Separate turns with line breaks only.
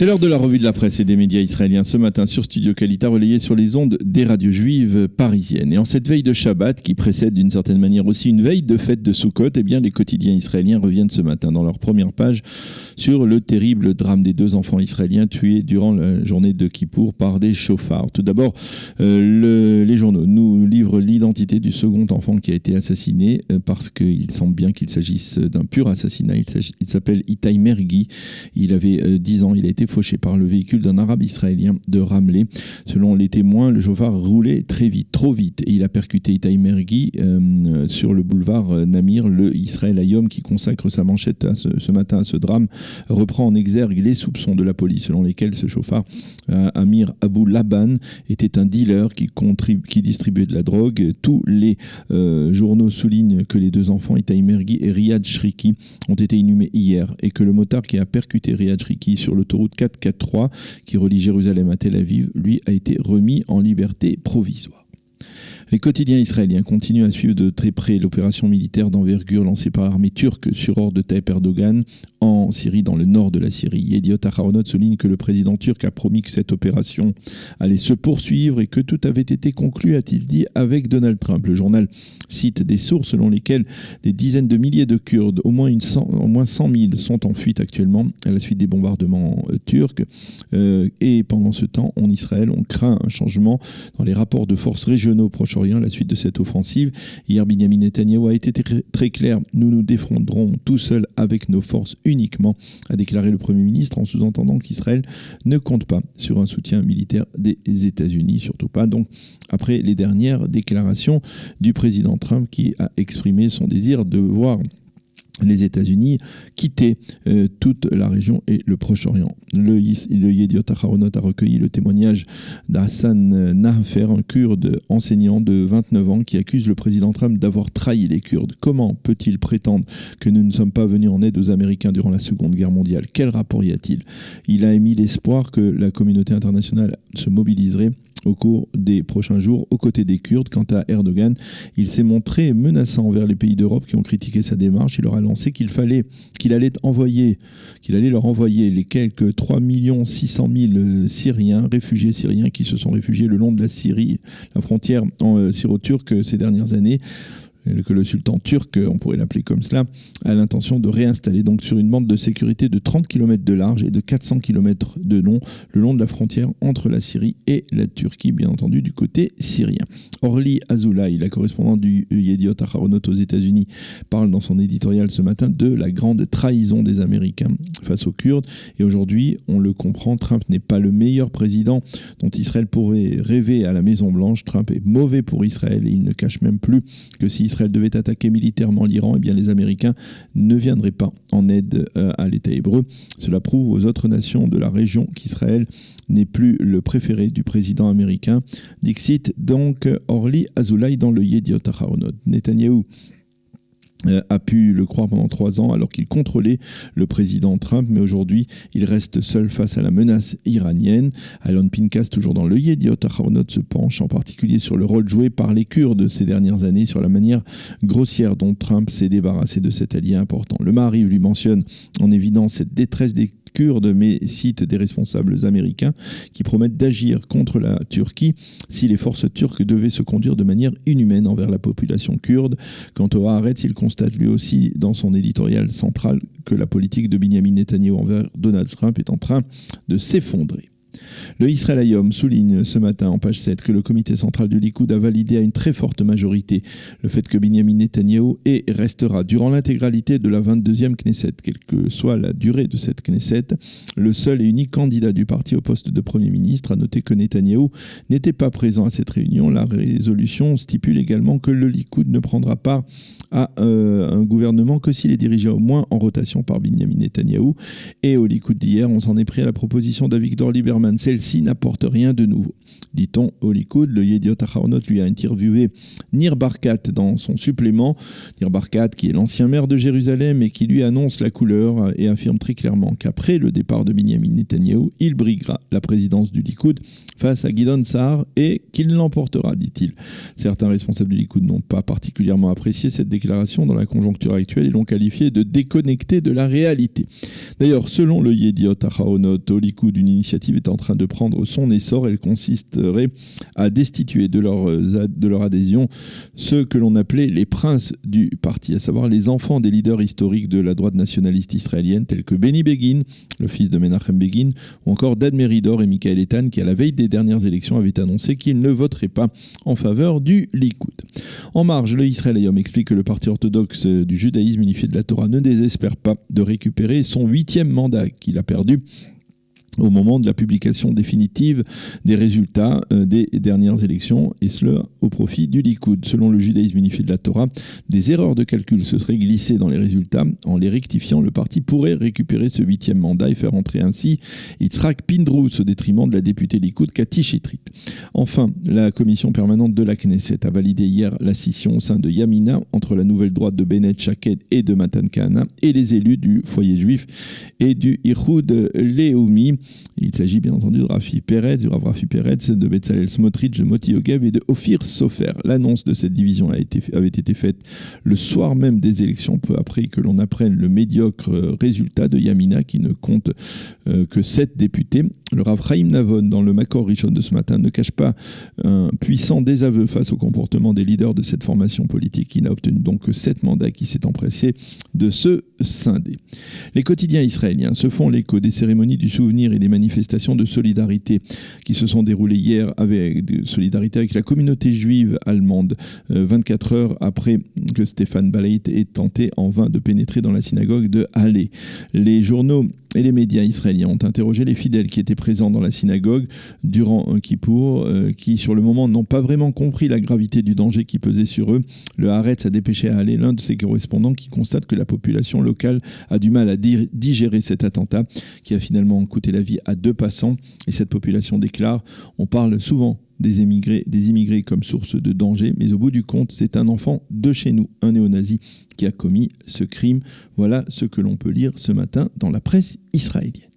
C'est l'heure de la revue de la presse et des médias israéliens ce matin sur Studio Kalita, relayé sur les ondes des radios juives parisiennes. Et en cette veille de Shabbat, qui précède d'une certaine manière aussi une veille de fête de Sukkot, eh bien les quotidiens israéliens reviennent ce matin dans leur première page sur le terrible drame des 2 enfants israéliens tués durant la journée de Kippour par des chauffards. Tout d'abord, les journaux nous livrent l'identité du second enfant qui a été assassiné parce qu'il semble bien qu'il s'agisse d'un pur assassinat. Il s'appelle Itai Mergui. Il avait 10 ans. Il a été fauché par le véhicule d'un arabe israélien de Ramleh. Selon les témoins, le chauffard roulait très vite, trop vite, et il a percuté Itai Mergui sur le boulevard Namir. Le Israël Hayom, qui consacre sa manchette ce matin à ce drame, reprend en exergue les soupçons de la police selon lesquels ce chauffard, Amir Abou Laban, était un dealer qui distribuait de la drogue. Tous les journaux soulignent que les 2 enfants, Itai Mergui et Riyad Shriki, ont été inhumés hier et que le motard qui a percuté Riyad Shriki sur l'autoroute 443 qui relie Jérusalem à Tel Aviv, lui, a été remis en liberté provisoire. Les quotidiens israéliens continuent à suivre de très près l'opération militaire d'envergure lancée par l'armée turque sur ordre de Tayyip Erdogan en Syrie, dans le nord de la Syrie. Yediot Aharonot souligne que le président turc a promis que cette opération allait se poursuivre et que tout avait été conclu, a-t-il dit, avec Donald Trump. Le journal cite des sources selon lesquelles des dizaines de milliers de Kurdes, au moins 100 000, sont en fuite actuellement à la suite des bombardements turcs. Et pendant ce temps, en Israël, on craint un changement dans les rapports de forces régionaux Proche-Orient à la suite de cette offensive. Hier, Binyamin Netanyahou a été très clair. Nous nous défendrons tout seuls avec nos forces uniquement, a déclaré le Premier ministre, en sous-entendant qu'Israël ne compte pas sur un soutien militaire des États-Unis, surtout pas. Donc, après les dernières déclarations du président Trump qui a exprimé son désir de voir les États-Unis quitter toute la région et le Proche-Orient. Le Yediot Aharonot a recueilli le témoignage d'Hassan Nahafer, un Kurde enseignant de 29 ans qui accuse le président Trump d'avoir trahi les Kurdes. Comment peut-il prétendre que nous ne sommes pas venus en aide aux Américains durant la Seconde Guerre mondiale? Quel rapport y a-t-il? Il a émis l'espoir que la communauté internationale se mobiliserait au cours des prochains jours aux côtés des Kurdes. Quant à Erdogan, il s'est montré menaçant envers les pays d'Europe qui ont critiqué sa démarche. Il leur a lancé qu'il allait leur envoyer les quelques 3 600 000 Syriens, réfugiés syriens qui se sont réfugiés le long de la Syrie, la frontière syro-turque ces dernières années, que le sultan turc, on pourrait l'appeler comme cela, a l'intention de réinstaller donc sur une bande de sécurité de 30 km de large et de 400 km de long, le long de la frontière entre la Syrie et la Turquie, bien entendu du côté syrien. Orly Azoulay, la correspondante du Yediot Aharonot aux États-Unis, parle dans son éditorial ce matin de la grande trahison des Américains face aux Kurdes. Et aujourd'hui, on le comprend, Trump n'est pas le meilleur président dont Israël pourrait rêver à la Maison-Blanche. Trump est mauvais pour Israël et il ne cache même plus que si Israël devait attaquer militairement l'Iran, eh bien les Américains ne viendraient pas en aide à l'État hébreu. Cela prouve aux autres nations de la région qu'Israël n'est plus le préféré du président américain. Dixit donc Orly Azoulay dans le Yediot Aharonot. Netanyahou a pu le croire pendant 3 ans alors qu'il contrôlait le président Trump, mais aujourd'hui il reste seul face à la menace iranienne. Alon Pinkas, toujours dans le Yediot Aharonot, se penche en particulier sur le rôle joué par les Kurdes ces dernières années, sur la manière grossière dont Trump s'est débarrassé de cet allié important. Le Maariv lui mentionne en évidence cette détresse des Kurdes, mais cite des responsables américains qui promettent d'agir contre la Turquie si les forces turques devaient se conduire de manière inhumaine envers la population kurde. Quant au Haaretz, il constate lui aussi dans son éditorial central que la politique de Binyamin Netanyahou envers Donald Trump est en train de s'effondrer. Le Israël Hayom souligne ce matin en page 7 que le comité central du Likoud a validé à une très forte majorité le fait que Binyamin Netanyahou est et restera durant l'intégralité de la 22e Knesset, quelle que soit la durée de cette Knesset, le seul et unique candidat du parti au poste de Premier ministre. A noter que Netanyahou n'était pas présent à cette réunion. La résolution stipule également que le Likoud ne prendra part à un gouvernement que s'il est dirigé au moins en rotation par Binyamin Netanyahou. Et au Likoud d'hier, on s'en est pris à la proposition d'Avigdor Lieberman, celle-ci n'apporte rien de nouveau. Dit-on au Likoud, le Yediot Aharonot lui a interviewé Nir Barkat dans son supplément. Nir Barkat, qui est l'ancien maire de Jérusalem et qui lui annonce la couleur et affirme très clairement qu'après le départ de Binyamin Netanyahou, il briguera la présidence du Likoud face à Gideon Sa'ar et qu'il l'emportera, dit-il. Certains responsables du Likoud n'ont pas particulièrement apprécié cette déclaration dans la conjoncture actuelle et l'ont qualifiée de déconnectée de la réalité. D'ailleurs, selon le Yediot Aharonot, au Likoud, une initiative est en train de prendre son essor. Elle consisterait à destituer de leur adhésion ceux que l'on appelait les princes du parti, à savoir les enfants des leaders historiques de la droite nationaliste israélienne, tels que Benny Begin, le fils de Menachem Begin, ou encore Dan Meridor et Michael Etan, qui à la veille des dernières élections avaient annoncé qu'ils ne voteraient pas en faveur du Likoud. En marge, le Israël Hayom explique que le parti orthodoxe du judaïsme unifié de la Torah ne désespère pas de récupérer son 8e mandat qu'il a perdu au moment de la publication définitive des résultats des dernières élections, et cela au profit du Likoud. Selon le judaïsme unifié de la Torah, des erreurs de calcul se seraient glissées dans les résultats. En les rectifiant, le parti pourrait récupérer ce 8e mandat et faire entrer ainsi Yitzhak Pindrous au détriment de la députée Likoud Cathy Shetrit. Enfin, la commission permanente de la Knesset a validé hier la scission au sein de Yamina entre la nouvelle droite de Bennett Shaked et de Matan Kahana et les élus du foyer juif et du Ichud Leumi. Il s'agit bien entendu de Rafi Peretz, du Rav Rafi Peretz, de Betzalel Smotrich, de Moti Yogev et de Ophir Sofer. L'annonce de cette division avait été faite le soir même des élections, peu après que l'on apprenne le médiocre résultat de Yamina qui ne compte que 7 députés. Le Rav Chaim Navon, dans le Makor Rishon de ce matin, ne cache pas un puissant désaveu face au comportement des leaders de cette formation politique qui n'a obtenu donc que 7 mandats, qui s'est empressé de se scinder. Les quotidiens israéliens se font l'écho des cérémonies du souvenir et des manifestations de solidarité qui se sont déroulées hier avec la communauté juive allemande, 24 heures après que Stéphane Balait ait tenté en vain de pénétrer dans la synagogue de Halle. Les journaux et les médias israéliens ont interrogé les fidèles qui étaient présents dans la synagogue durant un Kippour, qui sur le moment n'ont pas vraiment compris la gravité du danger qui pesait sur eux. Le Haaretz a dépêché à aller l'un de ses correspondants qui constate que la population locale a du mal à digérer cet attentat qui a finalement coûté la vie à 2 passants. Et cette population déclare: on parle souvent des immigrés comme source de danger, mais au bout du compte, c'est un enfant de chez nous, un néo-nazi, qui a commis ce crime. Voilà ce que l'on peut lire ce matin dans la presse israélienne.